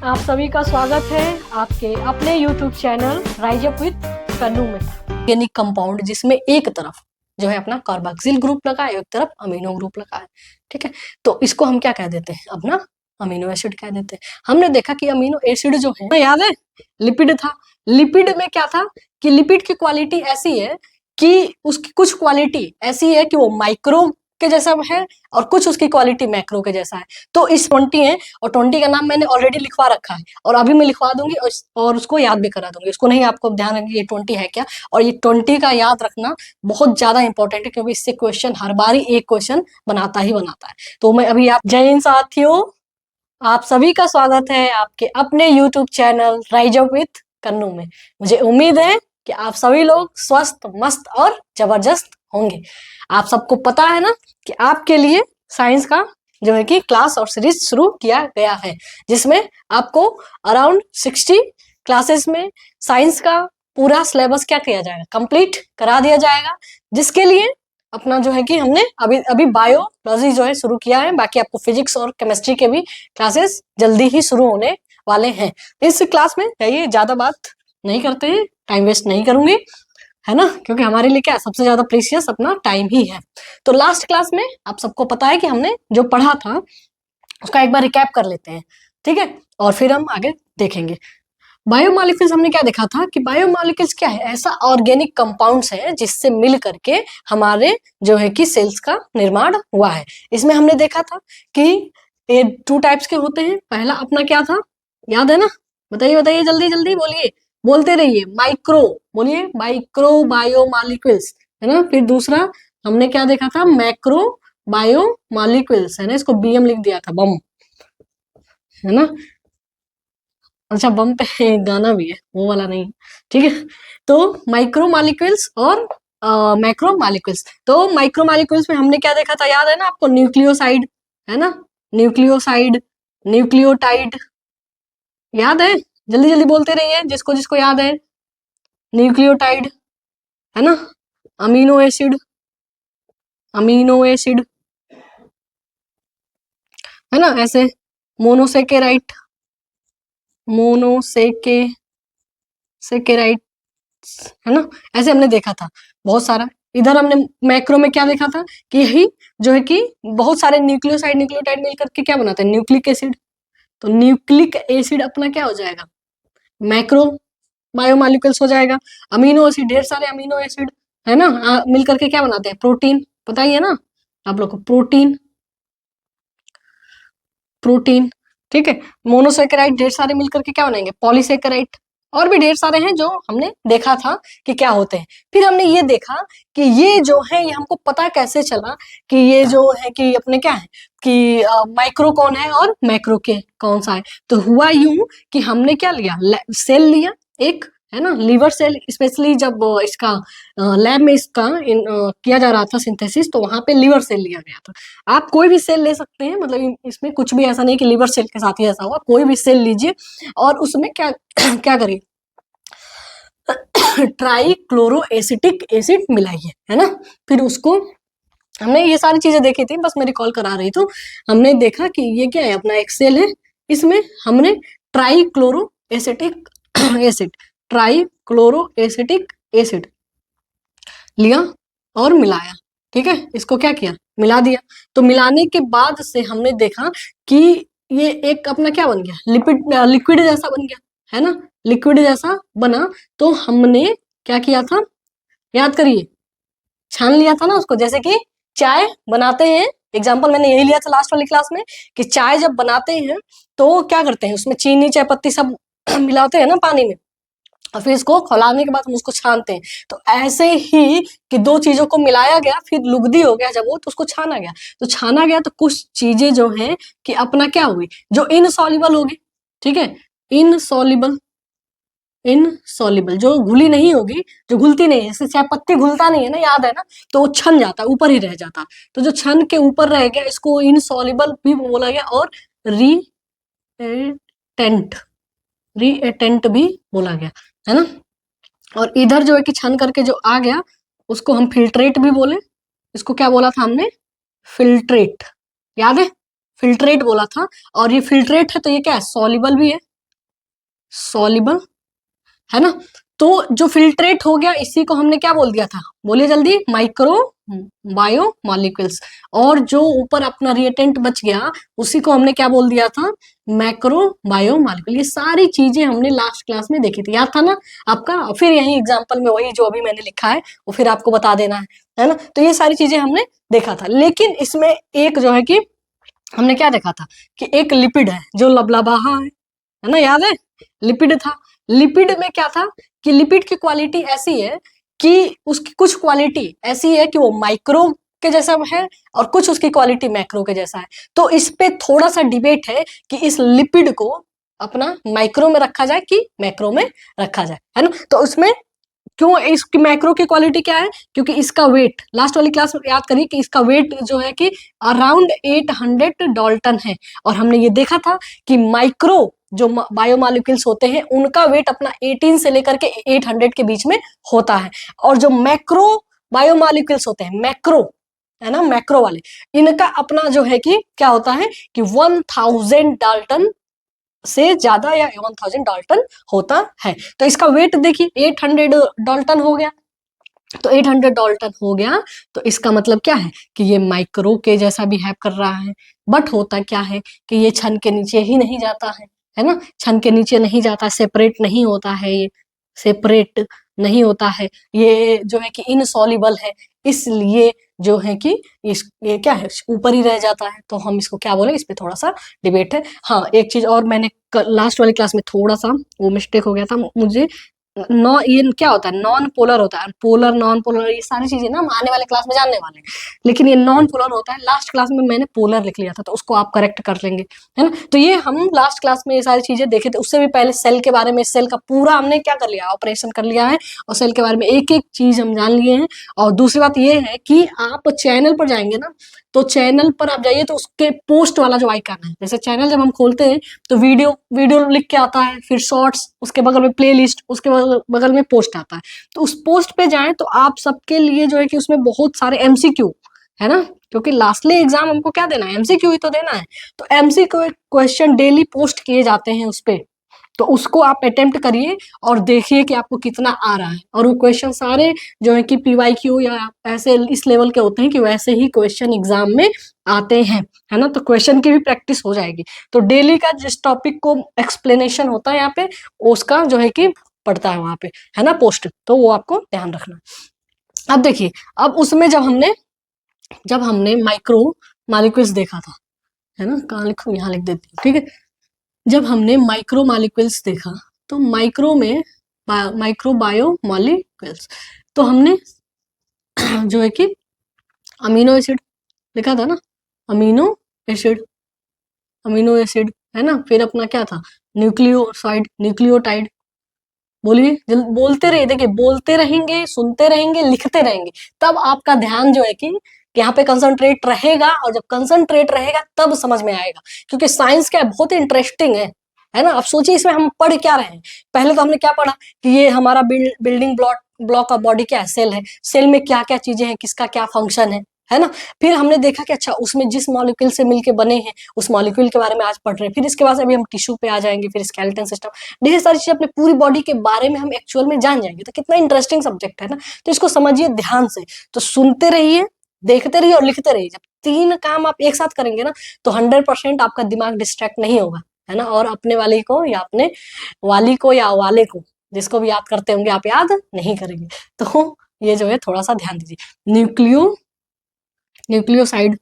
आप सभी का स्वागत है आपके अपने YouTube channel rise up with Kannu में। ऑर्गेनिक कंपाउंड जिसमें एक तरफ जो है अपना कार्बोक्सिल ग्रुप लगा है, एक तरफ अमीनो ग्रुप लगा है। ठीक है, तो इसको हम क्या कह देते हैं? अपना अमीनो एसिड कह देते हैं। हमने देखा कि अमीनो एसिड जो है, याद है लिपिड था। लिपिड में क्या था कि लिपिड की क्वालिटी ऐसी है कि उसकी कुछ क्वालिटी ऐसी है कि वो माइक्रो के जैसा है और कुछ उसकी क्वालिटी मैक्रो के जैसा है। तो इस 20 है और 20 का नाम मैंने ऑलरेडी लिखवा रखा है और अभी मैं लिखवा दूंगी और उसको याद भी करा दूंगी। इसको नहीं, आपको ध्यान रखिए ये 20 है क्या, और ये 20 का याद रखना बहुत ज्यादा इंपॉर्टेंट है क्योंकि इससे क्वेश्चन हर बार ही एक क्वेश्चन बनाता ही बनाता है। तो मैं अभी जय हिंद साथियों, आप सभी का स्वागत है आपके अपने YouTube channel rise up with Kannu में। मुझे उम्मीद है कि आप सभी लोग स्वस्थ, मस्त और जबरदस्त होंगे। आप सबको पता है ना कि आपके लिए साइंस का जो है कि क्लास और सीरीज शुरू किया गया है, जिसमें आपको अराउंड 60 क्लासेस में साइंस का पूरा सिलेबस क्या किया जाएगा, कंप्लीट करा दिया जाएगा। जिसके लिए अपना जो है कि हमने अभी बायोलॉजी जो है शुरू किया है। बाकी आपको फिजिक्स और केमिस्ट्री के भी क्लासेस जल्दी ही शुरू होने वाले हैं। इस क्लास में ये ज्यादा बात नहीं करते हैं, टाइम वेस्ट नहीं करूंगी, है ना, क्योंकि हमारे लिए क्या सबसे ज्यादा प्रीशियस अपना टाइम ही है। तो लास्ट क्लास में आप सबको पता है कि हमने जो पढ़ा था उसका एक बार रिकैप कर लेते हैं, ठीक है, और फिर हम आगे देखेंगे। बायोमॉलिक्यूल्स हमने क्या देखा था कि बायोमॉलिक्यूल्स क्या है, ऐसा ऑर्गेनिक कंपाउंड्स है जिससे मिल करके हमारे जो है कि सेल्स का निर्माण हुआ है। इसमें हमने देखा था कि ये 2 टाइप्स के होते हैं। पहला अपना क्या था, याद है ना? बताइए बताइए, जल्दी जल्दी बोलिए, बोलते रहिए। माइक्रो बोलिए, माइक्रो बायोमॉलिक्यूल्स, है ना। फिर दूसरा हमने क्या देखा था, मैक्रो बायोमॉलिक्यूल्स, है ना। इसको बीएम लिख दिया था, बम, है ना। अच्छा, बम पे गाना भी है, वो वाला नहीं, ठीक है। तो माइक्रो मॉलिक्यूल्स और मैक्रो मॉलिक्यूल्स। तो माइक्रो मॉलिक्यूल्स में हमने क्या देखा था, याद है ना आपको? न्यूक्लियोसाइड, है ना, न्यूक्लियोसाइड, न्यूक्लियोटाइड, याद है? जल्दी जल्दी बोलते रहिए जिसको जिसको याद है। न्यूक्लियोटाइड, है ना, अमीनो एसिड, अमीनो एसिड, है ना, ऐसे मोनोसेकेराइट, मोनोसेके सेकेराइट, है ना। ऐसे हमने देखा था बहुत सारा। इधर हमने मैक्रो में क्या देखा था कि यही जो है कि बहुत सारे न्यूक्लियोसाइड न्यूक्लियोटाइड मिलकर के क्या बनाते हैं, न्यूक्लिक एसिड। तो न्यूक्लिक एसिड अपना क्या हो जाएगा, मैक्रो बायोमॉलिक्यूल्स हो जाएगा। अमीनो एसिड, ढेर सारे अमीनो एसिड, है ना, मिलकर के क्या बनाते हैं, प्रोटीन। पता ही है ना आप लोग को, प्रोटीन, प्रोटीन, ठीक है। मोनोसेकेराइड ढेर सारे मिलकर के क्या बनाएंगे, पॉलीसेकेराइड। और भी ढेर सारे हैं जो हमने देखा था कि क्या होते हैं। फिर हमने ये देखा कि ये जो है, ये हमको पता कैसे चला कि ये जो है कि अपने क्या है कि माइक्रो कौन है और मैक्रो के कौन सा है। तो हुआ यूं कि हमने क्या लिया, सेल लिया एक, है ना, लीवर सेल। स्पेशली जब इसका लैब में इसका किया जा रहा था सिंथेसिस, तो वहां पे लीवर सेल लिया गया था। आप कोई भी सेल ले सकते हैं, मतलब इसमें कुछ भी ऐसा नहीं कि लीवर सेल के साथ ही ऐसा हुआ। कोई भी सेल लीजिए और उसमें क्या क्या करिए, ट्राई क्लोरो एसिटिक एसिड मिलाइए, है ना। फिर उसको हमने ये सारी चीजें देखी थी, बस मैं रिकॉल करा रही हूँ। हमने देखा कि ये क्या है, अपना एक सेल है, इसमें हमने try chloro acetic acid, try chloro acetic acid लिया और मिलाया, ठीक है। इसको क्या किया, मिला दिया। तो मिलाने के बाद से हमने देखा कि ये एक अपना क्या बन गया, लिक्विड जैसा बन गया, है ना, लिक्विड जैसा बना। तो हमने क्या किया था, याद करिए, छान लिया था ना उसको। जैसे कि चाय बनाते हैं, एग्जाम्पल मैंने यही लिया था लास्ट वाली क्लास में, कि चाय जब बनाते हैं तो क्या करते हैं, उसमें चीनी चाय पत्ती सब मिलाते हैं ना पानी में, और फिर इसको खौलाने के बाद हम उसको छानते हैं। तो ऐसे ही कि 2 चीजों को मिलाया गया, फिर लुगदी हो गया जब वो, तो उसको छाना गया। तो छाना गया तो कुछ चीजें जो हैं कि अपना क्या हुई, जो इनसॉल्युबल होगी, ठीक है, इनसॉल्युबल, इनसॉल्युबल जो घुली नहीं होगी, जो घुलती नहीं है, जैसे चाय पत्ती घुलता नहीं है ना, याद है ना, तो वो छन जाता है, ऊपर ही रह जाता। तो जो छन के ऊपर रह गया, इसको इनसॉल्युबल भी बोला गया और रीएटेंट, रीएटेंट भी बोला गया, है ना। और इधर जो है कि छन करके जो आ गया, उसको हम फिल्ट्रेट भी बोले। इसको क्या बोला था हमने, फिल्ट्रेट, याद है, फिल्ट्रेट बोला था। और ये फिल्ट्रेट है तो ये क्या है, सॉल्युबल भी है, सॉल्युबल, है ना। तो जो फिल्ट्रेट हो गया इसी को हमने क्या बोल दिया था, बोलिए जल्दी, माइक्रो बायोमॉलिक्यूल्स। और जो ऊपर अपना रिएटेंट बच गया उसी को हमने क्या बोल दिया था, मैक्रो बायोमॉलिक्यूल। ये सारी चीजें हमने लास्ट क्लास में देखी थी, याद था ना आपका। फिर यही एग्जाम्पल में वही जो अभी मैंने लिखा है वो फिर आपको बता देना है ना। तो ये सारी चीजें हमने देखा था, लेकिन इसमें एक जो है कि हमने क्या देखा था कि एक लिपिड है जो लबलबाहा है ना, याद है, लिपिड था। लिपिड में क्या था कि लिपिड की क्वालिटी ऐसी है कि उसकी कुछ क्वालिटी ऐसी है कि वो माइक्रो के जैसा है और कुछ उसकी क्वालिटी मैक्रो के जैसा है। तो इस पे थोड़ा सा डिबेट है कि इस लिपिड को अपना माइक्रो में रखा जाए कि मैक्रो में रखा जाए, है ना। तो उसमें क्यों इसकी मैक्रो की क्वालिटी क्या है, क्योंकि इसका वेट, लास्ट वाली क्लास में याद करिए कि इसका वेट जो है कि अराउंड 800 डाल्टन है। और हमने ये देखा था कि माइक्रो जो बायोमॉलिक्यूल्स होते हैं उनका वेट अपना 18 से लेकर के 800 के बीच में होता है। और जो मैक्रो बायोमॉलिक्यूल्स होते हैं, मैक्रो है ना, मैक्रो वाले, इनका अपना जो है कि क्या होता है कि 1000 डाल्टन से ज्यादा या 1000 डाल्टन होता है। तो इसका वेट देखिए 800 डाल्टन हो गया। तो 800 डाल्टन हो गया तो इसका मतलब क्या है कि ये माइक्रो के जैसा बिहेव कर रहा है। बट होता क्या है कि ये छन के नीचे ही नहीं जाता है ना, छन के नीचे नहीं जाता, सेपरेट नहीं होता है, ये सेपरेट नहीं होता है, ये जो है कि इनसॉल्युबल है। इसलिए जो है कि ये क्या है, ऊपर ही रह जाता है। तो हम इसको क्या बोले, इस पे थोड़ा सा डिबेट है। हाँ, एक चीज और, मैंने लास्ट वाली क्लास में थोड़ा सा वो मिस्टेक हो गया था मुझे। ये क्या होता है, नॉन पोलर होता है, पोलर नॉन पोलर ये सारी चीजें ना हम आने वाले क्लास में जानने वाले हैं। लेकिन ये नॉन पोलर होता है, लास्ट क्लास में मैंने पोलर लिख लिया था तो उसको आप करेक्ट कर लेंगे, है ना। तो ये हम लास्ट क्लास में ये सारी चीजें देखे थे। उससे भी पहले सेल के बारे में, सेल का पूरा हमने क्या कर लिया, ऑपरेशन कर लिया है, और सेल के बारे में एक एक चीज हम जान लिए हैं। और दूसरी बात ये है कि आप चैनल पर जाएंगे ना, तो चैनल पर आप जाइए तो उसके पोस्ट वाला जो आइकन है, जैसे चैनल जब हम खोलते हैं तो वीडियो वीडियो लिख के आता है, फिर शॉर्ट्स, उसके बगल में प्लेलिस्ट, उसके बगल में पोस्ट आता है। तो उस पोस्ट पे जाएं तो आप सबके लिए जो है कि उसमें बहुत सारे एमसीक्यू है ना, क्योंकि लास्टली एग्जाम हमको क्या देना है, एमसीक्यू ही तो देना है। तो एमसीक्यू क्वेश्चन डेली पोस्ट किए जाते हैं उस पे, तो उसको आप अटेम्प्ट करिए और देखिए कि आपको कितना आ रहा है। और वो क्वेश्चन सारे जो है कि पीवाईक्यू या ऐसे इस लेवल के होते हैं कि वैसे ही क्वेश्चन एग्जाम में आते हैं, है ना। तो क्वेश्चन की भी प्रैक्टिस हो जाएगी। तो डेली का जिस टॉपिक को एक्सप्लेनेशन होता है यहाँ पे, उसका जो है कि पढ़ता है वहां पे, है ना, पोस्ट, तो वो आपको ध्यान रखना। अब देखिए, अब उसमें जब हमने माइक्रो मॉलिक्यूल्स देखा था, है ना, कहाँ लिखूं, यहाँ लिख देती हूँ, ठीक है। जब हमने माइक्रो मॉलिक्यूल्स देखा तो माइक्रो बायो मॉलिक्यूल्स, तो हमने जो है कि अमीनो एसिड लिखा था ना, अमीनो एसिड, अमीनो एसिड, है ना। फिर अपना क्या था, न्यूक्लियोसाइड, न्यूक्लियोटाइड। बोलिए, बोलते रहिए, देखिए बोलते रहेंगे, सुनते रहेंगे, लिखते रहेंगे, तब आपका ध्यान जो है कि यहाँ पे कंसंट्रेट रहेगा। और जब कंसंट्रेट रहेगा तब समझ में आएगा, क्योंकि साइंस क्या है, बहुत इंटरेस्टिंग है ना। अब सोचिए इसमें हम पढ़ क्या रहे हैं। पहले तो हमने क्या पढ़ा कि ये हमारा बिल्डिंग ब्लॉक ऑफ बॉडी क्या है, सेल है, सेल में क्या क्या चीजें हैं, किसका क्या फंक्शन है ना। फिर हमने देखा कि अच्छा उसमें जिस मॉलिक्यूल से मिलके बने हैं उस मॉलिक्यूल के बारे में आज पढ़ रहे हैं। फिर इसके बाद अभी हम टिश्यू पे आ जाएंगे, फिर स्केलेटन सिस्टम, ढेर सारी चीजें अपने पूरी बॉडी के बारे में हम एक्चुअल में जान जाएंगे। तो कितना इंटरेस्टिंग सब्जेक्ट है ना। तो इसको समझिए ध्यान से, तो सुनते रहिए, देखते रहिए और लिखते रहिए। जब तीन काम आप एक साथ करेंगे ना तो 100% आपका दिमाग डिस्ट्रैक्ट नहीं होगा, है ना। और अपने वाले को या अपने वाली को या वाले को, जिसको भी याद करते होंगे, आप याद नहीं करेंगे। तो ये जो है थोड़ा सा ध्यान दीजिए। न्यूक्लियोसाइड,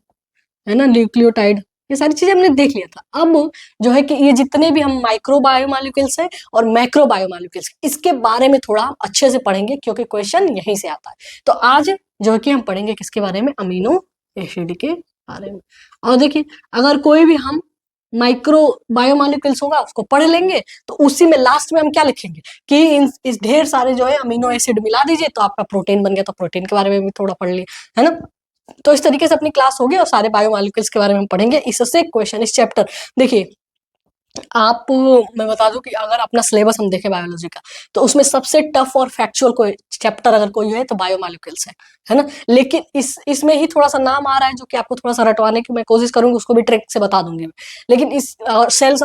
है ना, न्यूक्लियोटाइड, ये सारी चीजें हमने देख लिया था। अब जो है कि ये जितने भी हम माइक्रो बायोमॉलिक्यूल्स हैं और मैक्रो बायोमॉलिक्यूल्स, इसके बारे में थोड़ा अच्छे से पढ़ेंगे, क्योंकि क्वेश्चन यहीं से आता है। तो आज जो है कि हम पढ़ेंगे किसके बारे में, अमीनो एसिड के बारे में। और देखिए, अगर कोई भी हम माइक्रो बायोमॉलिक्यूल्स होगा उसको पढ़ लेंगे तो उसी में लास्ट में हम क्या लिखेंगे कि इस ढेर सारे जो है अमीनो एसिड मिला दीजिए तो आपका प्रोटीन बन गया। तो प्रोटीन के बारे में भी थोड़ा पढ़ लिए, है ना। तो इस तरीके से अपनी क्लास होगी और सारे बायोमॉलिक्यूल्स के बारे में हम पढ़ेंगे। इससे क्वेश्चन, इस चैप्टर, देखिए आप, मैं बता दूं कि अगर अपना सिलेबस हम देखें बायोलॉजी का तो उसमें सबसे टफ और फैक्चुअल कोई चैप्टर अगर कोई है तो बायोमॉलिक्यूल्स है ना। लेकिन इसमें ही थोड़ा सा नाम आ रहा है जो कि आपको थोड़ा सा रटवाने की मैं कोशिश करूंगी, उसको भी ट्रिक से बता दूंगी मैं। लेकिन इस सेल्स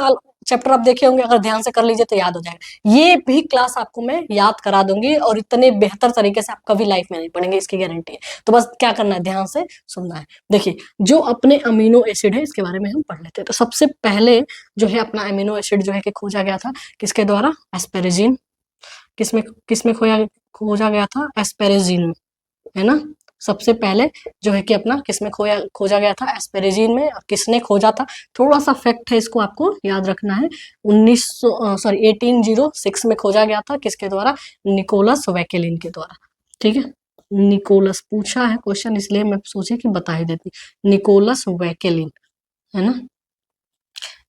चैप्टर आप देखे होंगे, अगर ध्यान से कर लीजिए तो याद हो जाएगा। ये भी क्लास आपको मैं याद करा दूंगी और इतने बेहतर तरीके से आप कभी लाइफ में नहीं पढ़ेंगे, इसकी गारंटी है। तो बस क्या करना है, ध्यान से सुनना है। देखिए जो अपने अमीनो एसिड है इसके बारे में हम पढ़ लेते हैं। तो सबसे पहले जो है अपना अमीनो एसिड जो है कि खोजा गया था किसके द्वारा, एस्पेरेजिन। किसमें किसमें खोजा गया था, एस्पेरेजिन में, है ना। सबसे पहले जो है कि अपना किसमें खोजा गया था, एस्पेरेजिन में। और किसने खोजा था, थोड़ा सा फैक्ट है, इसको आपको याद रखना है। 1806 में खोजा गया था, किसके द्वारा, निकोलस वैकेलिन के द्वारा। ठीक है, निकोलस पूछा है क्वेश्चन, इसलिए मैं सोची कि बता ही देती। निकोलस वैकेलिन, है ना।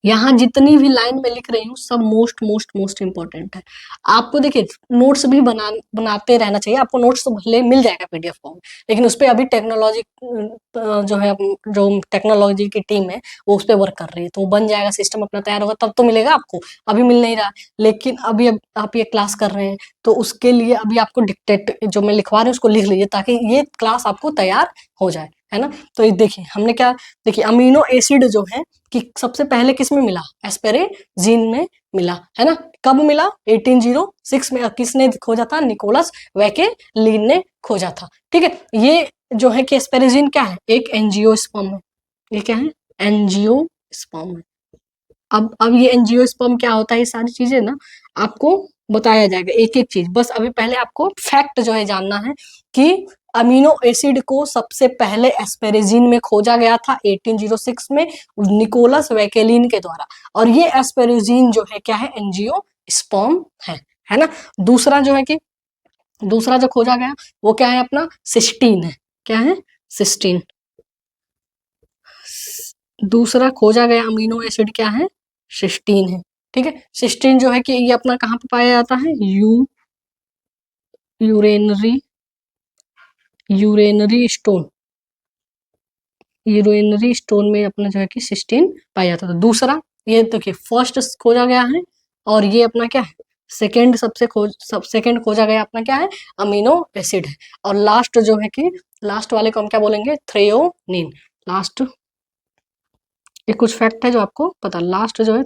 यहाँ जितनी भी लाइन में लिख रही हूँ सब मोस्ट मोस्ट मोस्ट इंपॉर्टेंट है। आपको देखिए नोट्स भी बनाते रहना चाहिए। आपको नोट्स तो भले मिल जाएगा पीडीएफ फॉर्म में, लेकिन उस पर अभी टेक्नोलॉजी जो है, जो टेक्नोलॉजी की टीम है वो उस पर वर्क कर रही है, तो वो बन जाएगा, सिस्टम अपना तैयार होगा तब तो मिलेगा आपको। अभी मिल नहीं रहा, लेकिन अभी आप ये क्लास कर रहे हैं तो उसके लिए अभी आपको डिक्टेट जो मैं लिखवा रही हूँ उसको लिख लीजिए, ताकि ये क्लास आपको तैयार हो जाए, है ना। तो ये देखिए हमने क्या, देखिए अमीनो एसिड जो है कि सबसे पहले किस में मिला, एस्पेरेजिन में मिला, है ना। कब मिला, 1806 में। किसने खोजा था, निकोलस वैकेलिन ने खोजा था। ठीक है, ये जो है कि एस्पेरेजिन क्या है, एक एंजियोस्पर्म है। ये क्या है, एंजियोस्पर्म है। अब ये एंजियोस्पर्म क्या होता है, ये सारी चीजें ना आपको बताया जाएगा एक एक चीज। बस अभी पहले आपको फैक्ट जो है जानना है कि अमीनो एसिड को सबसे पहले एस्पेरेजिन में खोजा गया था 1806 में निकोलस वैकेलिन के द्वारा। और ये एस्पेरेजिन जो है क्या है, एंजियोस्पर्म है ना। दूसरा जो है कि दूसरा जो खोजा गया वो क्या है, अपना सिस्टीन है। क्या है, सिस्टीन। दूसरा खोजा गया अमीनो एसिड क्या है, सिस्टीन है। ठीक है, सिस्टीन जो है कि ये अपना कहाँ पे पाया जाता है, urinary urinary stone, urinary stone में अपना जो है कि सिस्टीन पाया जाता था। दूसरा ये देखिए फर्स्ट खोजा गया है, और ये अपना क्या है, सेकंड खोजा गया अपना क्या है, अमीनो एसिड है। और लास्ट जो है कि लास्ट वाले को हम क्या बोलेंगे, थ्रेओनिन। लास्ट ये कुछ फैक्ट है जो आपको पता, लास्ट जो है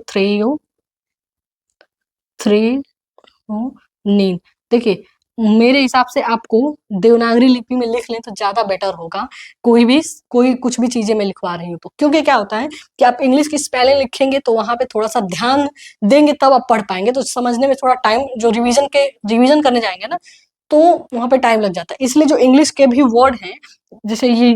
थ्रेओनिन। देखिए मेरे हिसाब से आपको देवनागरी लिपि में लिख लें तो ज्यादा बेटर होगा। कोई कुछ भी चीजें मैं लिखवा रही हूँ तो, क्योंकि क्या होता है कि आप इंग्लिश की स्पेलिंग लिखेंगे तो वहां पे थोड़ा सा ध्यान देंगे तब आप पढ़ पाएंगे, तो समझने में थोड़ा टाइम, जो रिवीजन करने जाएंगे ना तो वहां पे टाइम लग जाता है। इसलिए जो इंग्लिश के भी वर्ड हैं, जैसे ये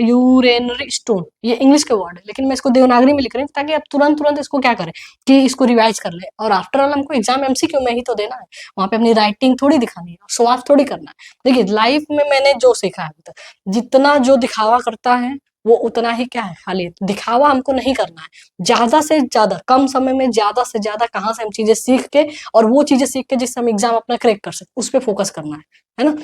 यूरेनरी स्टोन, ये इंग्लिश के वर्ड है, लेकिन मैं इसको देवनागरी में लिख रही हूँ ताकि आप तुरंत तुरंत इसको क्या करें कि इसको रिवाइज कर ले। और आफ्टर ऑल हमको एग्जाम एमसीक्यू में ही तो देना है, वहां पे अपनी राइटिंग थोड़ी दिखानी है, शो ऑफ थोड़ी करना है। देखिए लाइफ में मैंने जो सीखा है अभी तक, जितना जो दिखावा करता है वो उतना ही क्या है, खाली दिखावा हमको नहीं करना है। ज्यादा से ज्यादा कम समय में ज्यादा से ज्यादा कहाँ से हम चीजें सीख के, और वो चीजें सीख के जिससे हम एग्जाम अपना क्रैक कर सकते, उस पर फोकस करना है ना।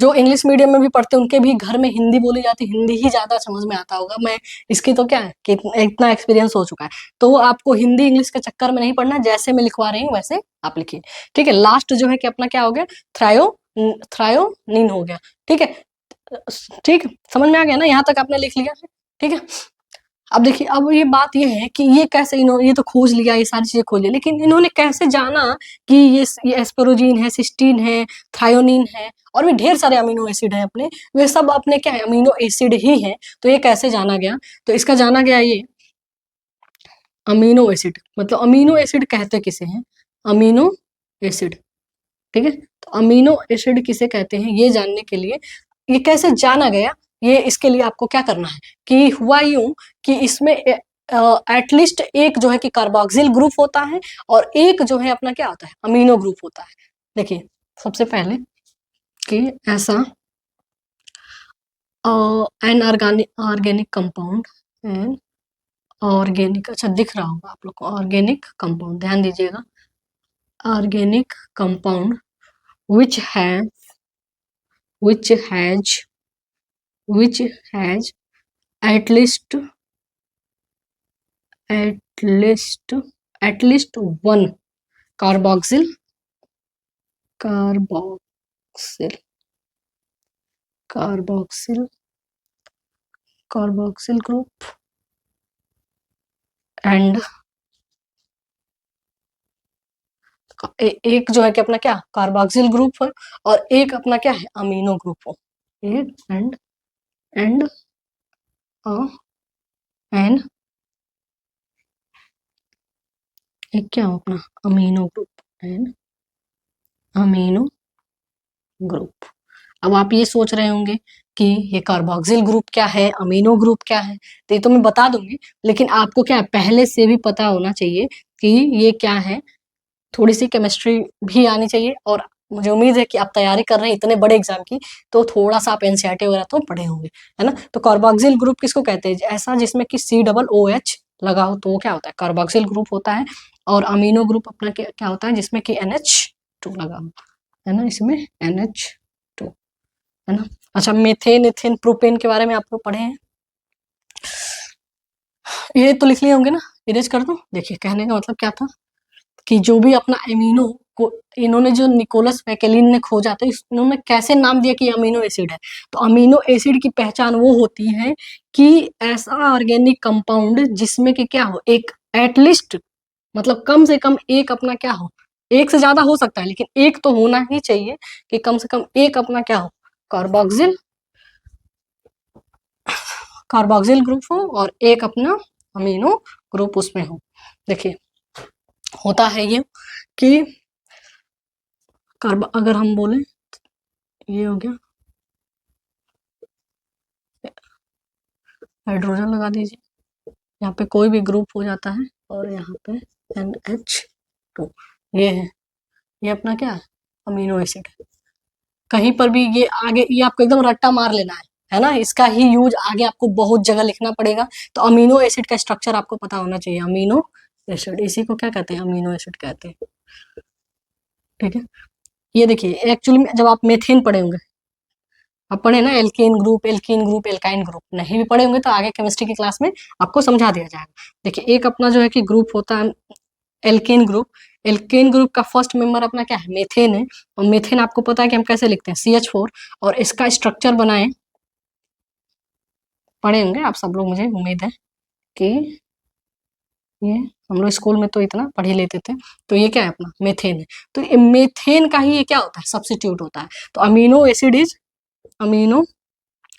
जो इंग्लिश मीडियम में भी पढ़ते हैं उनके भी घर में हिंदी बोली जाती है, हिंदी ही ज्यादा समझ में आता होगा। मैं इसकी तो क्या है कि इतना एक्सपीरियंस हो चुका है, तो वो आपको हिंदी इंग्लिश के चक्कर में नहीं पढ़ना, जैसे मैं लिखवा रही हूँ वैसे आप लिखिए। ठीक है, लास्ट जो है कि अपना क्या हो गया, थ्रायोनिन हो गया। ठीक है, ठीक समझ में आ गया ना, यहाँ तक आपने लिख लिया। ठीक है, अब देखिए अब ये बात ये है कि ये कैसे इन्होंने ये तो खोज लिया, ये सारी चीजें खोज लिया, लेकिन इन्होंने कैसे जाना कि ये एस्पेरोजीन है, सिस्टीन है, थायोनिन है, और भी ढेर सारे अमीनो एसिड हैं अपने, वे सब अपने क्या है, अमीनो एसिड ही हैं। तो ये कैसे जाना गया, तो इसका जाना गया ये अमीनो एसिड, मतलब अमीनो एसिड कहते किसे हैं, अमीनो एसिड। ठीक है, तो अमीनो एसिड किसे कहते हैं ये जानने के लिए ये कैसे जाना गया, ये इसके लिए आपको क्या करना है कि हुआ यूं कि इसमें एटलीस्ट एक जो है कि कार्बोक्सिल ग्रुप होता है, और एक जो है अपना क्या होता है, अमीनो ग्रुप होता है। देखिए सबसे पहले कि ऐसा an organic compound, an organic, अच्छा दिख रहा होगा आप लोग को, ऑर्गेनिक कंपाउंड, ध्यान दीजिएगा, organic compound which have which has which has at least at least at least one carboxyl carboxyl carboxyl carboxyl group and एक जो है कि अपना क्या कार्बोक्सिल ग्रुप है और एक अपना क्या है अमीनो ग्रुप हो, एक एंड एन एक क्या हो अपना amino group and amino group. अब आप ये सोच रहे होंगे कि ये कार्बोक्सिल ग्रुप क्या है, अमीनो ग्रुप क्या है, तो ये तो मैं बता दूंगी, लेकिन आपको क्या है पहले से भी पता होना चाहिए कि ये क्या है, थोड़ी सी केमिस्ट्री भी आनी चाहिए। और मुझे उम्मीद है कि आप तैयारी कर रहे हैं इतने बड़े एग्जाम की, तो थोड़ा सा आप एनसीईआरटी वगैरह तो पढ़े होंगे, है ना। तो कार्बोक्सिल ग्रुप किसको कहते हैं, ऐसा जिसमें कि COOH लगा हो, तो वो क्या होता है कार्बोक्सिल ग्रुप होता है। और अमीनो ग्रुप अपना क्या होता है, जिसमें कि NH2 लगा हो, है ना, इसमें NH2, है ना। अच्छा, मेथेन, एथेन, प्रोपेन के बारे में आपको पढ़े हैं, ये तो लिख लिए होंगे ना, इरेज कर दूं। देखिए कहने का मतलब क्या था कि जो भी अपना अमीनो को इन्होंने जो निकोलस मैकेलिन ने खोजा, तो इन्होंने कैसे नाम दिया कि अमीनो एसिड है। तो अमीनो एसिड की पहचान वो होती है कि ऐसा ऑर्गेनिक कंपाउंड जिसमें कि क्या हो, एक एटलीस्ट मतलब कम से कम एक अपना क्या हो, एक से ज्यादा हो सकता है लेकिन एक तो होना ही चाहिए कि कम से कम एक अपना क्या हो कार्बोक्सिल कार्बोक्सिल ग्रुप हो और एक अपना अमीनो ग्रुप उसमें हो। देखिए होता है ये कि कार्ब अगर हम बोले ये हो गया, हाइड्रोजन लगा दीजिए, यहाँ पे कोई भी ग्रुप हो जाता है और यहाँ पे NH2 ये है, ये अपना क्या है अमीनो एसिड है। कहीं पर भी ये आगे ये आपको एकदम रट्टा मार लेना है ना, इसका ही यूज आगे आपको बहुत जगह लिखना पड़ेगा। तो अमीनो एसिड का स्ट्रक्चर आपको पता होना चाहिए, अमीनो एसिड इसी को क्या कहते हैं अमीनो एसिड कहते हैं, ठीक है। ये देखिए एक्चुअली में जब आप मेथेन पढ़े होंगे, आप पढ़े ना एल्केन ग्रुप एल्काइन ग्रुप, नहीं भी पढ़े होंगे तो आगे केमिस्ट्री की क्लास में आपको समझा दिया जाएगा। देखिए एक अपना जो है कि ग्रुप होता है एल्केन ग्रुप, एल्केन ग्रुप का फर्स्ट मेंबर अपना क्या है मेथेन है। और मेथेन आपको पता है कि हम कैसे लिखते हैं CH4, और इसका स्ट्रक्चर बनाए पढ़े होंगे आप सब लोग, मुझे उम्मीद है कि ये हम लोग स्कूल में तो इतना पढ़ ही लेते थे। तो ये क्या है अपना मेथेन है, तो ये मेथेन का ही ये क्या होता है सब्सिट्यूट होता है। तो amino acid is amino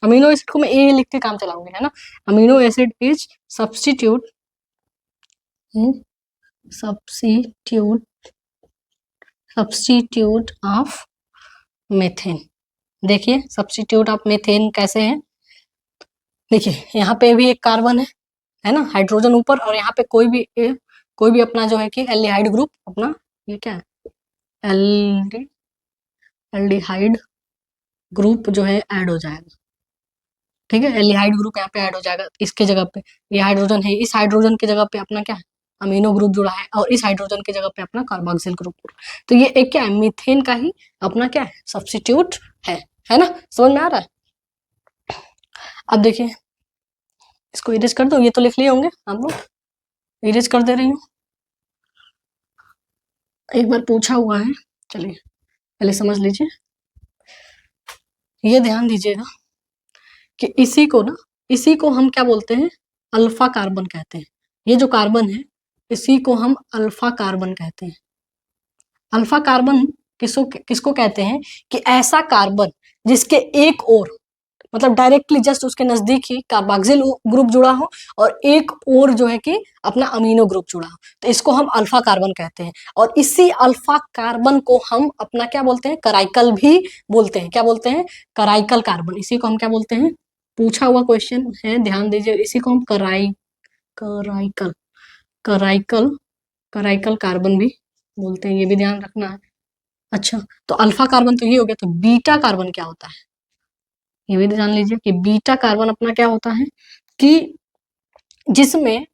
amino acid को मैं ए लिख के काम चलाऊंगी, है ना। Amino acid is substitute substitute substitute of methane. देखिए सब्स्टिट्यूट ऑफ मेथेन कैसे है, देखिए यहाँ पे भी एक कार्बन है ना, हाइड्रोजन ऊपर, और यहाँ पे कोई भी अपना जो है कि एल्डिहाइड ग्रुप अपना ये क्या है एल्डिहाइड ग्रुप जो है ऐड हो जाएगा, ठीक है। एल्डिहाइड ग्रुप यहाँ पे ऐड हो जाएगा, इसके जगह पे ये हाइड्रोजन है, इस हाइड्रोजन की जगह पे अपना क्या है अमीनो ग्रुप जुड़ा है, और इस हाइड्रोजन की जगह पे अपना कार्बोक्सिल ग्रुप। तो ये एक क्या है मीथेन का ही अपना क्या है सब्स्टिट्यूट है ना, समझ में आ रहा है। अब देखिए इसको इरेज कर दो, ये तो लिख लिए होंगे आप लोग, इरेज कर दे रही हूँ। एक बार पूछा हुआ है, चलिए पहले समझ लीजिए, ये ध्यान दीजिएगा कि इसी को हम क्या बोलते हैं अल्फा कार्बन कहते हैं। ये जो कार्बन है इसी को हम अल्फा कार्बन कहते हैं। अल्फा कार्बन किसको किसको कहते हैं कि ऐसा कार्बन जिसके एक ओर मतलब डायरेक्टली जस्ट उसके नजदीक ही कार्बोक्सिल ग्रुप जुड़ा हो और एक और जो है कि अपना अमीनो ग्रुप जुड़ा हो, तो इसको हम अल्फा कार्बन कहते हैं। और इसी अल्फा कार्बन को हम अपना क्या बोलते हैं कराइकल भी बोलते हैं। क्या बोलते हैं कराइकल कार्बन, इसी को हम क्या बोलते हैं, पूछा हुआ क्वेश्चन है ध्यान दीजिए, इसी को हम कराइकल कराइकल कराइकल कार्बन भी बोलते हैं, ये भी ध्यान रखना है। अच्छा तो अल्फा कार्बन तो ये हो गया, तो बीटा कार्बन क्या होता है ये भी जान लीजिए कि बीटा कार्बन अपना क्या होता है कि जिसमें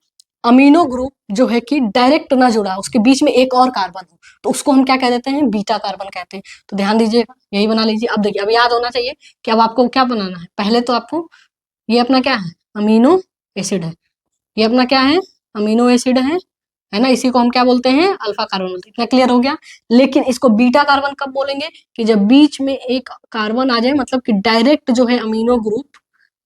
अमीनो ग्रुप जो है कि डायरेक्ट ना जुड़ा, उसके बीच में एक और कार्बन हो, तो उसको हम क्या कह देते हैं बीटा कार्बन कहते हैं। तो ध्यान दीजिएगा यही बना लीजिए। अब देखिए अब याद होना चाहिए कि अब आपको क्या बनाना है, पहले तो आपको ये अपना क्या है अमीनो एसिड है, ये अपना क्या है अमीनो एसिड है ना, इसी को हम क्या बोलते हैं अल्फा कार्बन बोलते हैं। इतना क्लियर हो गया। लेकिन इसको बीटा कार्बन कब बोलेंगे कि जब बीच में एक कार्बन आ जाए, मतलब कि डायरेक्ट जो है अमीनो ग्रुप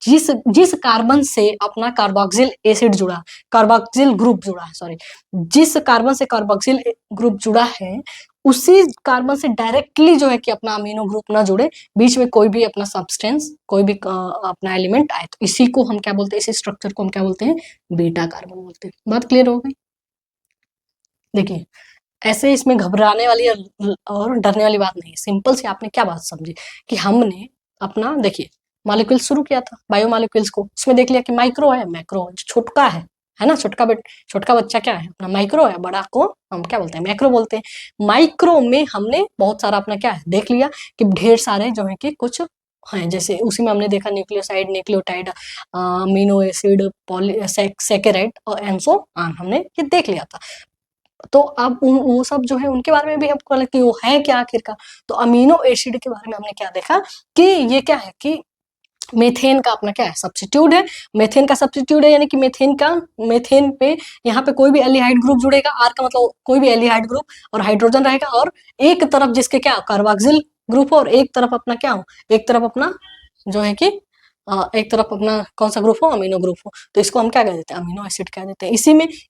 जिस जिस कार्बन से अपना कार्बोक्सिल एसिड जुड़ा, कार्बोक्सिल ग्रुप जुड़ा है, सॉरी, जिस कार्बन से कार्बोक्सिल ग्रुप जुड़ा है उसी कार्बन से डायरेक्टली जो है कि अपना अमीनो ग्रुप ना जुड़े, बीच में कोई भी अपना सब्सटेंस, कोई भी अपना एलिमेंट आए, तो इसी को हम क्या बोलते हैं, इसी स्ट्रक्चर को हम क्या बोलते हैं, बीटा कार्बन बोलते हैं। बात क्लियर हो गई? देखिए, ऐसे इसमें घबराने वाली और डरने वाली बात नहीं है, सिंपल सी आपने क्या बात समझी कि हमने अपना, देखिए, मॉलिक्यूल शुरू किया था, बायो मॉलिक्यूल्स को, इसमें देख लिया कि माइक्रो है, मैक्रो है, छोटका है ना, छोटका बच्चा क्या है अपना, माइक्रो है, बड़ा को हम क्या बोलते हैं, मैक्रो बोलते हैं। माइक्रो में हमने बहुत सारा अपना क्या है देख लिया कि ढेर सारे जो है कि कुछ हैं, जैसे उसी में हमने देखा nucleoside, nucleotide, amino acid, saccharide और एंसो आन, हमने ये देख लिया था। तो अब वो सब जो है उनके बारे में भी हमको लगता है वो है क्या आखिर का। तो अमीनो एसिड के बारे में हमने क्या देखा कि ये क्या है कि मेथेन का अपना क्या है, सब्स्टिट्यूट है, मेथेन का सब्स्टिट्यूट है, यानी कि मेथेन पे यहाँ पे कोई भी एल्डिहाइड ग्रुप जुड़ेगा, आर का मतलब कोई भी एल्डिहाइड ग्रुप, और हाइड्रोजन रहेगा, और एक तरफ जिसके क्या कार्बोक्सिल ग्रुप हो, और एक तरफ अपना क्या हो, एक तरफ अपना जो है कि एक तरफ अपना कौन सा ग्रुप हो, अमीनो ग्रुप हो, तो इसको हम क्या कह देते हैं, अमीनो एसिड कह देते हैं।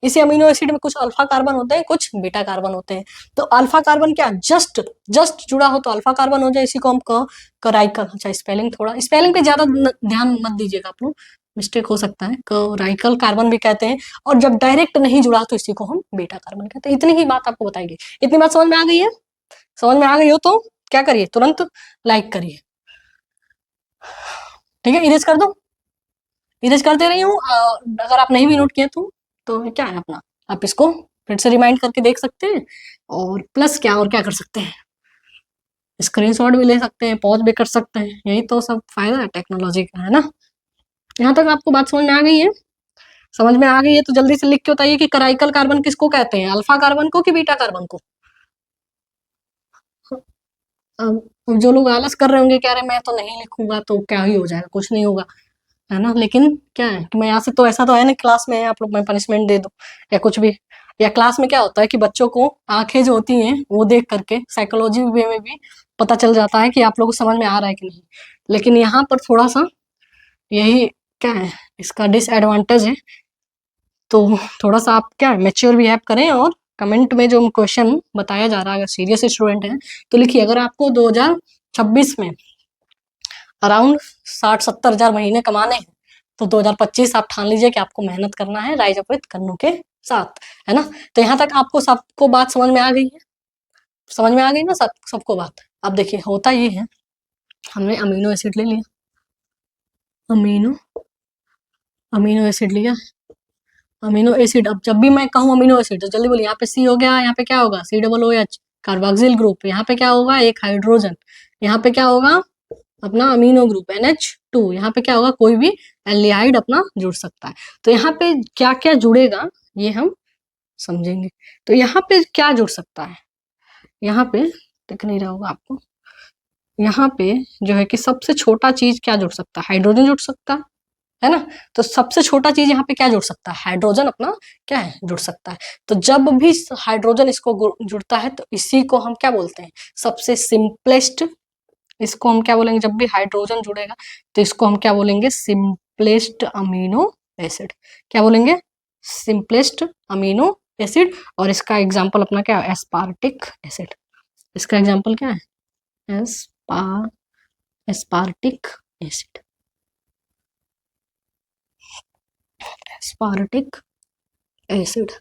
इसी अमीनो एसिड में कुछ अल्फा कार्बन होते हैं, कुछ बीटा कार्बन होते हैं। तो अल्फा कार्बन क्या जस्ट जुड़ा हो तो अल्फा कार्बन हो जाए, इसी को हम कराइकल, अच्छा स्पेलिंग पे ज्यादा ध्यान मत दीजिएगा आप लोग, मिस्टेक हो सकता है, कराइकल कार्बन भी कहते हैं, और जब डायरेक्ट नहीं जुड़ा तो इसी को हम बीटा कार्बन कहते हैं। इतनी ही बात आपको बताई गई, इतनी बात समझ में आ गई है? समझ में आ गई हो तो क्या करिए, तुरंत लाइक करिए, ठीक है, इरेज कर दो, इरेज करते रही हूँ, अगर आप नहीं भी नोट किए तो क्या है अपना, आप इसको फिर से रिमाइंड करके देख सकते हैं, और प्लस क्या और क्या कर सकते हैं, स्क्रीनशॉट भी ले सकते हैं, पॉज भी कर सकते हैं, यही तो सब फायदा है टेक्नोलॉजी का, है ना। यहाँ तक आपको बात समझ में आ गई है? समझ में आ गई है तो जल्दी से लिख के बताइए कि कराइकल कार्बन किसको कहते हैं, अल्फा कार्बन को कि बीटा कार्बन को? अब जो लोग आलस कर रहे होंगे, कह रहे मैं तो नहीं लिखूंगा तो क्या ही हो जाएगा, कुछ नहीं होगा, है ना। लेकिन क्या है कि मैं यहाँ से तो ऐसा तो है ना, क्लास में आप लोग मैं पनिशमेंट दे दूं या कुछ भी, या क्लास में क्या होता है कि बच्चों को आंखें जो होती हैं वो देख करके साइकोलॉजी वे में भी पता चल जाता है कि आप लोगों को समझ में आ रहा है कि नहीं। लेकिन यहाँ पर थोड़ा सा यही क्या है, इसका डिसएडवांटेज है। तो थोड़ा सा आप क्या है मेच्योर बिहेव करें, और कमेंट में जो क्वेश्चन बताया जा रहा है, अगर सीरियस स्टूडेंट है तो लिखिए, अगर आपको 2026 में अराउंड 60-70 हजार महीने कमाने हैं तो 2025 आप ठान लीजिए कि आपको मेहनत करना है राइज अप विद कन्नू के साथ, है ना। तो यहाँ तक आपको सबको बात समझ में आ गई है? समझ में आ गई ना सबको बात? अब देखिए होता ये है, हमने अमीनो एसिड ले लिया, अमीनो एसिड लिया, अमीनो एसिड, अब जब भी मैं कहूँ अमीनो एसिड तो जल्दी बोलिए, यहाँ पे सी हो गया, यहाँ पे क्या होगा, COOH, कार्बोक्सिल ग्रुप, यहाँ पे क्या होगा, एक हाइड्रोजन, यहाँ पे क्या होगा अपना अमीनो ग्रुप NH2, यहाँ पे क्या होगा, कोई भी एल्डिहाइड अपना जुड़ सकता है। तो यहाँ पे क्या क्या जुड़ेगा ये हम समझेंगे। तो यहाँ पे क्या जुड़ सकता है, यहाँ पे दिख नहीं रहा होगा आपको, यहाँ पे जो है कि सबसे छोटा चीज क्या जुड़ सकता है, हाइड्रोजन जुड़ सकता है ना। तो सबसे छोटा चीज यहाँ पे क्या जुड़ सकता है, हाइड्रोजन अपना क्या है जुड़ सकता है। तो जब भी हाइड्रोजन इसको जुड़ता है तो इसी को हम क्या बोलते हैं, सबसे सिंपलेस्ट, इसको हम क्या बोलेंगे, जब भी हाइड्रोजन जुड़ेगा तो इसको हम क्या बोलेंगे, सिंपलेस्ट अमीनो एसिड, क्या बोलेंगे, सिंपलेस्ट अमीनो एसिड। और इसका एग्जांपल अपना क्या है, एस्पार्टिक एसिड, इसका एग्जांपल क्या है, एस्पार्टिक एसिड, एस्पार्टिक एसिड,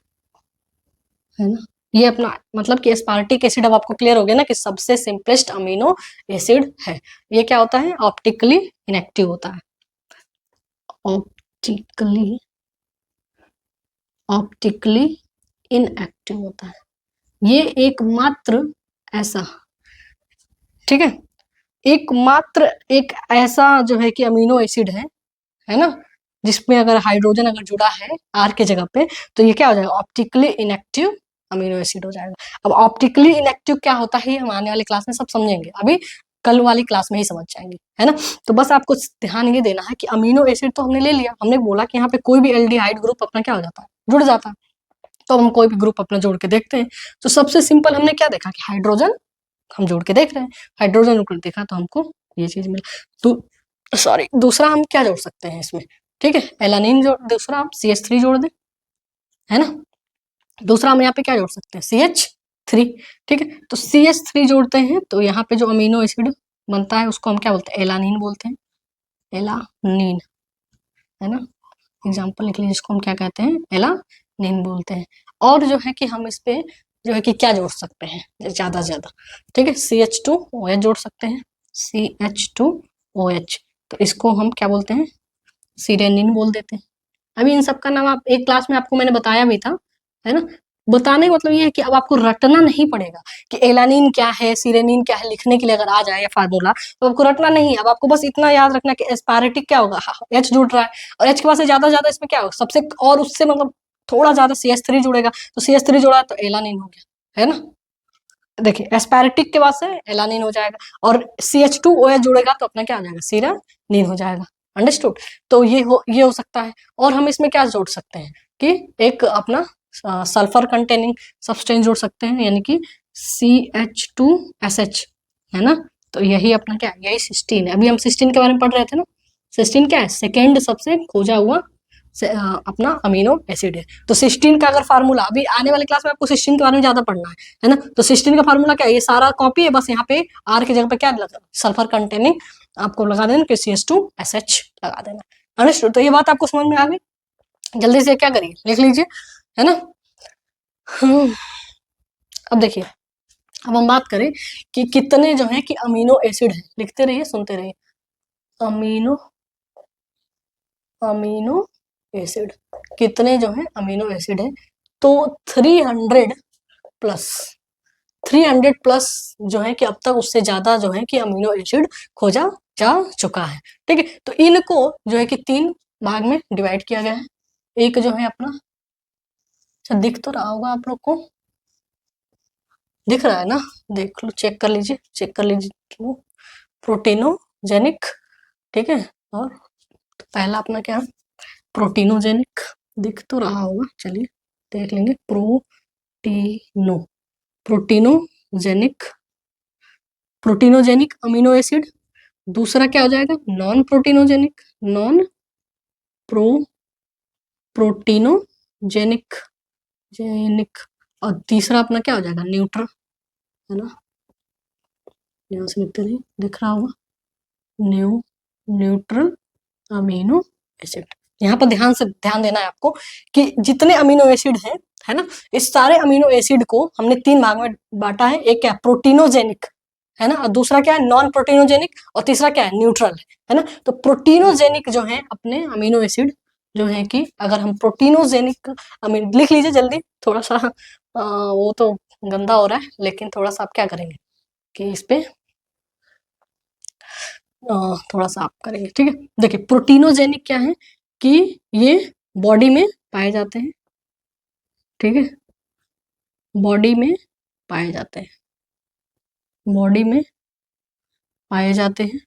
है ना। ये अपना मतलब कि एस्पार्टिक एसिड, अब आपको क्लियर हो गया ना कि सबसे सिंपलेस्ट अमीनो एसिड है। ये क्या होता है, ऑप्टिकली इनएक्टिव होता है, ऑप्टिकली इनएक्टिव होता है। ये एकमात्र ऐसा, ठीक है, एकमात्र एक ऐसा जो है कि अमीनो एसिड है ना, जिसमें अगर हाइड्रोजन अगर जुड़ा है आर के जगह पे तो ये क्या हो जाएगा, ऑप्टिकली इनएक्टिव अमीनो एसिड हो जाएगा। अब ऑप्टिकली इनएक्टिव क्या होता है हम आने वाली क्लास में सब समझेंगे, अभी कल वाली क्लास में ही समझ जाएंगे, है ना। तो बस आपको ध्यान ये देना है कि अमीनो एसिड तो हमने ले लिया, हमने बोला कि यहाँ पे कोई भी एल्डिहाइड ग्रुप अपना क्या हो जाता है, जुड़ जाता है। तो हम कोई भी ग्रुप अपना जोड़ के देखते हैं। तो सबसे सिंपल हमने क्या देखा कि हाइड्रोजन हम जोड़ के देख रहे हैं, हाइड्रोजन जोड़ के देखा तो हमको ये चीज मिला। तो सॉरी, दूसरा हम क्या जोड़ सकते हैं इसमें, ठीक है, एलानिन जोड़, दूसरा हम CH3 जोड़ दें, है ना। दूसरा हम यहाँ पे क्या जोड़ सकते हैं, CH3, ठीक है। तो CH3 जोड़ते हैं तो यहाँ पे जो अमीनो एसिड बनता है उसको हम क्या बोलते हैं, एलानिन बोलते हैं, एलानिन, है ना। एग्जाम्पल लिख लीजिए, इसको हम क्या कहते हैं, एलानिन बोलते हैं। और जो है कि हम इस पे जो है कि क्या जोड़ सकते हैं ज्यादा से ज्यादा, ठीक है, CH2OH जोड़ सकते हैं, CH2OH, तो इसको हम क्या बोलते हैं, सीरेनिन बोल देते हैं। अभी इन सब का नाम आप एक क्लास में आपको मैंने बताया भी था, है ना। बताने का मतलब ये है कि अब आपको रटना नहीं पड़ेगा कि एलानिन क्या है, सीरेनिन क्या है, लिखने के लिए अगर आ जाए फार्मूला तो आपको रटना नहीं है। अब आपको बस इतना याद रखना कि एस्पारेटिक क्या होगा, H जुड़ रहा है, और H के पास से ज्यादा इसमें क्या होगा सबसे, और उससे मतलब थोड़ा ज्यादा CH3 जुड़ेगा, तो CH3 जुड़ा तो एलानिन हो गया, है ना। देखिए एस्पारेटिक के बाद से एलानिन हो जाएगा, और CH2OH जुड़ेगा तो अपना क्या आ जाएगा, सीरानिन हो जाएगा। अंडरस्टूड। तो ये हो सकता है। और हम इसमें क्या जोड़ सकते हैं कि एक अपना सल्फर कंटेनिंग सब्सटेंस जोड़ सकते हैं, यानी कि CH2SH, है ना। तो यही अपना क्या है, यही सिस्टीन है। अभी हम सिस्टीन के बारे में पढ़ रहे थे ना। सिस्टीन क्या है, सेकेंड सबसे खोजा हुआ अपना अमीनो एसिड है। तो सिस्टीन का अगर फार्मूला, अभी आने वाले क्लास में आपको सिस्टीन के बारे में ज्यादा पढ़ना है ना। तो सिस्टीन का फार्मूला क्या है, ये सारा कॉपी है, बस यहाँ पे R की जगह पे क्या लगा, सल्फर कंटेनिंग आपको लगा देना कि CH2SH लगा देना। अंडरस्टूड। तो ये बात आपको समझ में आ गई। जल्दी से क्या करिए, लिख लीजिए, है ना। अब देखिए, अब हम बात करें कि कितने जो है कि अमीनो एसिड है, लिखते रहिए सुनते रहिए, अमीनो एसिड, कितने जो है अमीनो एसिड है, तो 300 प्लस, 300 प्लस जो है कि अब तक उससे ज्यादा जो है कि अमीनो एसिड खोजा जा चुका है, ठीक है। तो इनको जो है कि 3 भाग में डिवाइड किया गया है। एक जो है अपना, अच्छा दिख तो रहा होगा आप लोग को, दिख रहा है ना, देख लो, चेक कर लीजिए, प्रोटीनोजेनिक, ठीक है। और तो पहला अपना क्या है, प्रोटीनोजेनिक, दिख तो रहा होगा, चलिए देख लेंगे, प्रोटीनोजेनिक, प्रोटीनोजेनिक अमीनो एसिड। दूसरा क्या हो जाएगा, नॉन प्रोटीनोजेनिक, नॉन प्रोटीनोजेनिक, और तीसरा अपना क्या हो जाएगा, न्यूट्रल, है ना। यहाँ से लिखते नहीं, दिख रहा होगा, न्यूट्रल अमीनो एसिड। यहाँ पर ध्यान देना है आपको कि जितने अमीनो एसिड हैं, है ना, इस सारे अमीनो एसिड को हमने 3 भाग में बांटा है। एक क्या है, प्रोटीनोजेनिक, है ना, और दूसरा क्या है, नॉन प्रोटीनोजेनिक, और तीसरा क्या है, न्यूट्रल, है ना। तो प्रोटीनोजेनिक जो है अपने अमीनो एसिड जो है कि अगर हम प्रोटीनोजेनिक अमीन, लिख लीजिए जल्दी, थोड़ा सा वो तो गंदा हो रहा है, लेकिन थोड़ा सा आप क्या करेंगे कि इस पे थोड़ा सा आप करेंगे, ठीक है। देखिए प्रोटीनोजेनिक क्या है कि ये बॉडी में पाए जाते हैं, ठीक है, बॉडी में पाए जाते हैं, बॉडी में पाए जाते हैं,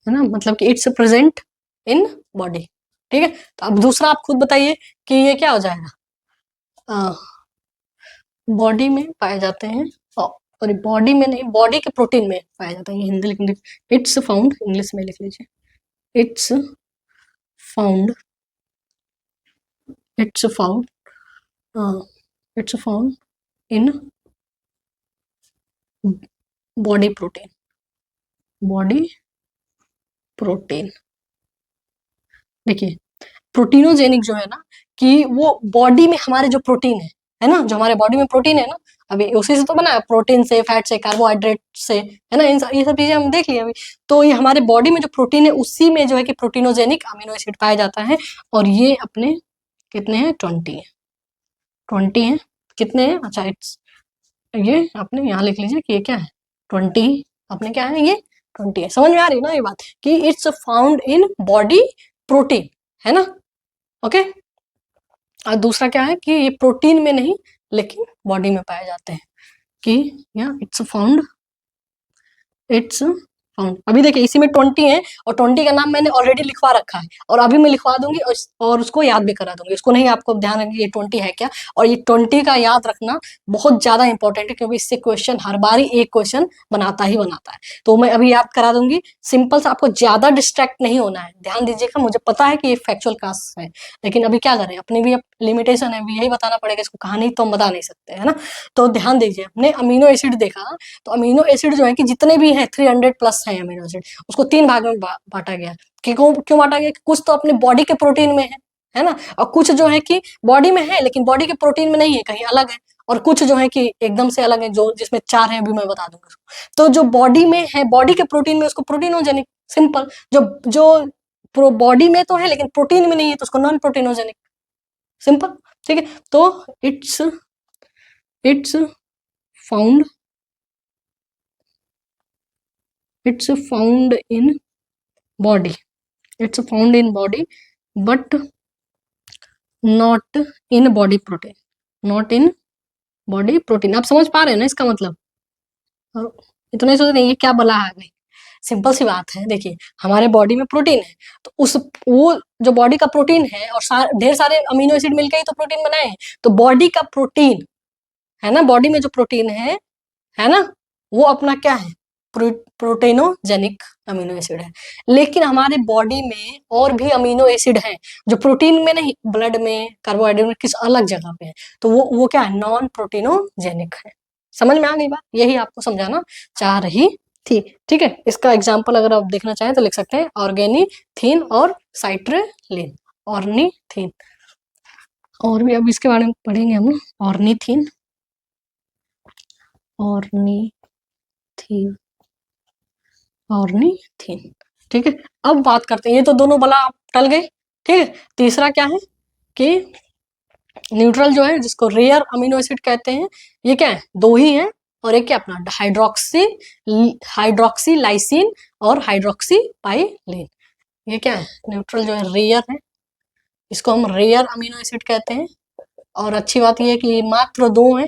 है ना, मतलब कि इट्स प्रेजेंट इन बॉडी, ठीक है। तो अब दूसरा आप खुद बताइए कि ये क्या हो जाएगा, बॉडी में पाए जाते हैं, और बॉडी में नहीं, बॉडी के प्रोटीन में पाया जाता है, ये हिंदी लिख लीजिए, इट्स फाउंड, इंग्लिश में लिख लीजिए, it's found, it's found, it's found in body protein, body protein. देखिए प्रोटीनोजेनिक जो है ना कि वो बॉडी में हमारे जो प्रोटीन है ना, जो हमारे बॉडी में प्रोटीन है ना, अभी उसी से तो बना है, प्रोटीन से, फैट से, कार्बोहाइड्रेट से, है ना, ये सब चीजें हम देख लिए अभी। तो ये हमारे बॉडी में जो प्रोटीन है उसी में जो है कि प्रोटीनोजेनिक अमीनो एसिड पाया जाता है, और ये अपने कितने हैं, 20 है, 20 है, कितने हैं, अच्छा इट्स, ये आपने यहाँ लिख लीजिए कि ये क्या है, 20, अपने क्या है, ये 20 है। समझ में आ रही है ना ये बात कि it's found in body protein, है ना, ओके। और दूसरा क्या है कि ये प्रोटीन में नहीं लेकिन बॉडी में पाए जाते हैं, कि या इट्स फाउंड। अभी देखिए इसी में 20 है और 20 का नाम मैंने ऑलरेडी लिखवा रखा है और अभी मैं लिखवा दूंगी और उसको याद भी करा दूंगी। इसको नहीं आपको ध्यान रखिए ये 20 है क्या, और ये 20 का याद रखना बहुत ज्यादा इंपॉर्टेंट है क्योंकि इससे क्वेश्चन हर बार ही एक क्वेश्चन बनाता ही बनाता है। तो मैं अभी याद करा दूंगी, सिंपल सा, आपको ज्यादा डिस्ट्रैक्ट नहीं होना है। ध्यान दीजिएगा, मुझे पता है कि ये फैक्चुअल क्लास है लेकिन अभी क्या करें, अपनी भी लिमिटेशन है, यही बताना पड़ेगा। इसको कहानी तो हम बता नहीं सकते है ना। तो ध्यान दीजिए, हमने अमीनो एसिड देखा, तो अमीनो एसिड जो है कि जितने भी हैं 300 प्लस हैं अमीनो एसिड, उसको 3 भाग में बांटा गया। क्यों क्यों बांटा गया? कुछ तो अपने बॉडी के प्रोटीन में है ना, और कुछ जो है कि बॉडी में है लेकिन बॉडी के प्रोटीन में नहीं है, कहीं अलग है, और कुछ जो है कि एकदम से अलग है, जो जिसमें 4 है अभी मैं बता दूंगा। तो जो बॉडी में है, बॉडी के प्रोटीन में, उसको प्रोटीनोजेनिक, सिंपल। जो जो बॉडी में तो है लेकिन प्रोटीन में नहीं है तो उसको नॉन प्रोटीनोजेनिक, सिंपल। ठीक है, तो it's found in body, but not in body protein, आप समझ पा रहे हैं ना इसका मतलब? इतना ही सोच नहीं ये क्या बोला है भाई, सिंपल सी बात है। देखिए हमारे बॉडी में प्रोटीन है, तो वो जो बॉडी का प्रोटीन है और ढेर सारे अमीनो एसिड मिलकर ही तो प्रोटीन बनाए हैं, तो बॉडी का प्रोटीन है ना, बॉडी में जो प्रोटीन है ना, वो अपना क्या है, प्रोटीनोजेनिक अमीनो एसिड है। लेकिन हमारे बॉडी में और भी अमीनो एसिड हैं जो प्रोटीन में नहीं, ब्लड में, कार्बोहाइड्रेट में, किस अलग जगह पे है, तो वो क्या है, नॉन प्रोटीनोजेनिक है। समझ में आ गई बात? यही आपको समझाना चाह रही थी। ठीक है, इसका एग्जाम्पल अगर आप देखना चाहें तो लिख सकते हैं ऑर्गेनीथीन और साइट्रेलिन, ऑर्निथीन। और भी अब इसके बारे में पढ़ेंगे हम, ऑर्निथीन, ऑर्निथीन। ठीक है, अब बात करते हैं, ये तो दोनों बला आप टल गए। ठीक है, तीसरा क्या है कि न्यूट्रल जो है, जिसको रेयर अमीनो एसिड कहते हैं, ये क्या है, 2 ही है, और एक क्या अपना हाइड्रोक्सी लाइसिन और हाइड्रोक्सी पाइलिन। ये क्या है, न्यूट्रल जो है रेयर है, इसको हम रेयर अमीनो एसिड कहते हैं। और अच्छी बात यह है कि मात्र 2 है,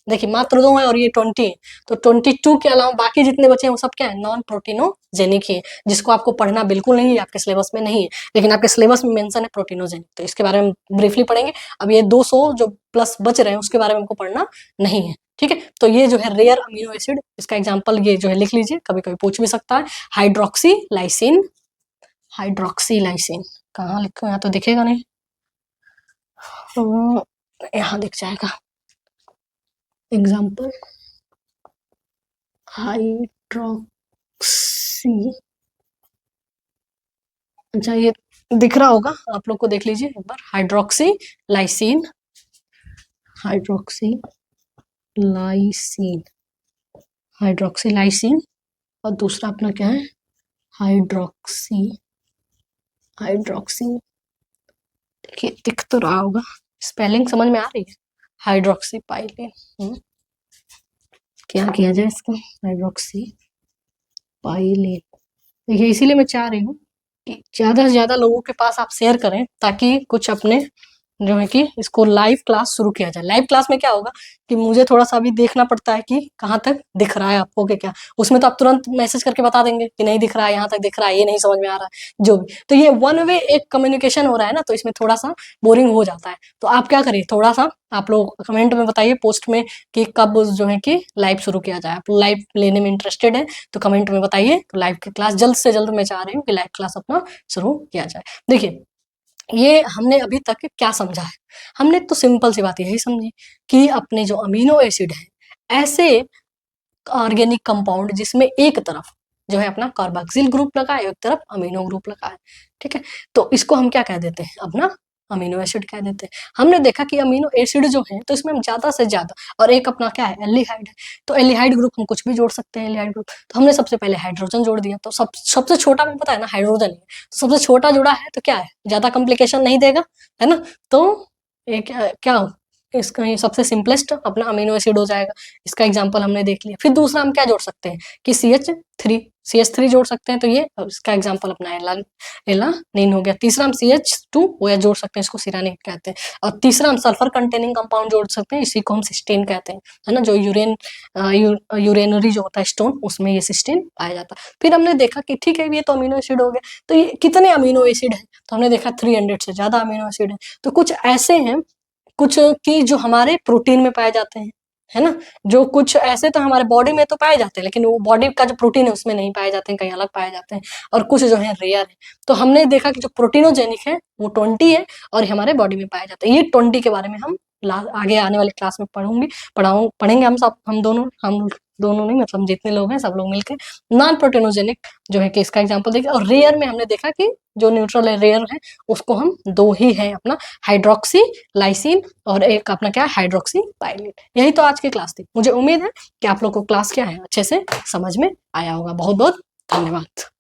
देखिए मात्र 2 है और ये 20 है, तो 22 के अलावा बाकी जितने बचे हैं वो सब क्या है, नॉन प्रोटीनोजेनिक ही है, जिसको आपको पढ़ना बिल्कुल नहीं है, आपके सिलेबस में नहीं है, लेकिन आपके सिलेबस में मेंशन है प्रोटीनोजेनिक, तो इसके बारे में ब्रीफली पढ़ेंगे। अब ये 200 जो प्लस बच रहे हैं उसके बारे में हमको पढ़ना नहीं है। ठीक है, तो ये जो है रेयर अमीनो एसिड, इसका एग्जाम्पल ये जो है लिख लीजिए, कभी कभी पूछ भी सकता है, हाइड्रोक्सी लाइसिन। कहाँ लिखो, यहाँ तो दिखेगा नहीं, यहाँ दिख जाएगा। एग्जाम्पल हाइड्रोक्सी, अच्छा ये दिख रहा होगा आप लोग को, देख लीजिए एक बार, हाइड्रोक्सी लाइसिन, और दूसरा अपना क्या है, हाइड्रोक्सी, देखिए दिख तो रहा होगा, स्पेलिंग समझ में आ रही है, हाइड्रोक्सी पाइलिन। क्या किया जाए इसको, हाइड्रोक्सी पाइलिन। देखिए इसीलिए मैं चाह रही हूँ कि ज्यादा से ज्यादा लोगों के पास आप शेयर करें, ताकि कुछ अपने जो है कि इसको लाइव क्लास शुरू किया जाए। लाइव क्लास में क्या होगा कि मुझे थोड़ा सा अभी देखना पड़ता है कि कहाँ तक दिख रहा है आपको कि क्या, उसमें तो आप तुरंत मैसेज करके बता देंगे कि नहीं दिख रहा है, यहाँ तक दिख रहा है, ये नहीं समझ में आ रहा है, जो भी। तो ये वन वे एक कम्युनिकेशन हो रहा है ना, तो इसमें थोड़ा सा बोरिंग हो जाता है। तो आप क्या करिए, थोड़ा सा आप लोग कमेंट में बताइए, पोस्ट में, कि कब जो है कि लाइव शुरू किया जाए। आप लाइव लेने में इंटरेस्टेड है तो कमेंट में बताइए, तो लाइव की क्लास जल्द से जल्द मैं चाह रही हूँ कि लाइव क्लास अपना शुरू किया जाए। देखिए ये हमने अभी तक क्या समझा है, हमने तो सिंपल सी बात यही समझी कि अपने जो अमीनो एसिड है, ऐसे ऑर्गेनिक कंपाउंड जिसमें एक तरफ जो है अपना कार्बोक्सिल ग्रुप लगा है, एक तरफ अमीनो ग्रुप लगा है। ठीक है, तो इसको हम क्या कह देते हैं, अपना अमीनो एसिड कह देते हैं। हमने देखा कि अमीनो एसिड जो है तो इसमें ज्यादा से ज्यादा, और एक अपना क्या है, एल्डिहाइड है, तो एल्डिहाइड ग्रुप हम कुछ भी जोड़ सकते हैं, एल्डिहाइड ग्रुप। तो हमने सबसे पहले हाइड्रोजन जोड़ दिया, तो सबसे छोटा में पता है ना हाइड्रोजन है, तो सबसे छोटा जुड़ा है तो क्या है, ज्यादा कॉम्प्लिकेशन नहीं देगा, है ना। तो ये क्या इसका ये सबसे सिंपलेस्ट अपना अमीनो एसिड हो जाएगा। इसका एग्जांपल हमने देख लिया। फिर दूसरा हम क्या जोड़ सकते हैं कि CH3 जोड़ सकते हैं, तो ये इसका एग्जांपल अपना एलानिन हो गया। तीसरा हम CH2 OH जोड़ सकते हैं, इसको सिरानिक कहते हैं। और तीसरा हम सल्फर कंटेनिंग कंपाउंड जोड़ सकते हैं, इसी को हम सिस्टीन कहते हैं, है ना। जो यूरेनरी जो होता है स्टोन, उसमें ये सिस्टीन पाया जाता है। फिर हमने देखा कि ठीक है, ये तो अमीनो एसिड हो गया, तो ये कितने अमीनो एसिड है, तो हमने देखा 300 से ज्यादा अमीनो एसिड है। तो कुछ ऐसे हैं, कुछ कि जो हमारे प्रोटीन में पाए जाते हैं, है ना। जो कुछ ऐसे तो हमारे बॉडी में तो पाए जाते हैं, लेकिन वो बॉडी का जो प्रोटीन है उसमें नहीं पाए जाते हैं, कहीं अलग पाए जाते हैं। और कुछ जो है रेयर है। तो हमने देखा कि जो प्रोटीनोजेनिक है वो 20 है, और हमारे बॉडी में पाए जाते हैं। ये 20 के बारे में हम आगे आने वाले क्लास में पढ़ेंगे हम दोनों नहीं, मतलब जितने लोग हैं सब लोग मिलकर नॉन प्रोटीनोजेनिक जो है कि इसका एग्जांपल देखें। और रेयर में हमने देखा कि जो न्यूट्रल है, रेयर है, उसको हम 2 ही है, अपना हाइड्रोक्सी लाइसिन और एक अपना क्या है, हाइड्रोक्सी पाइलिन। यही तो आज की क्लास थी। मुझे उम्मीद है कि आप लोग को क्लास क्या है अच्छे से समझ में आया होगा। बहुत बहुत धन्यवाद।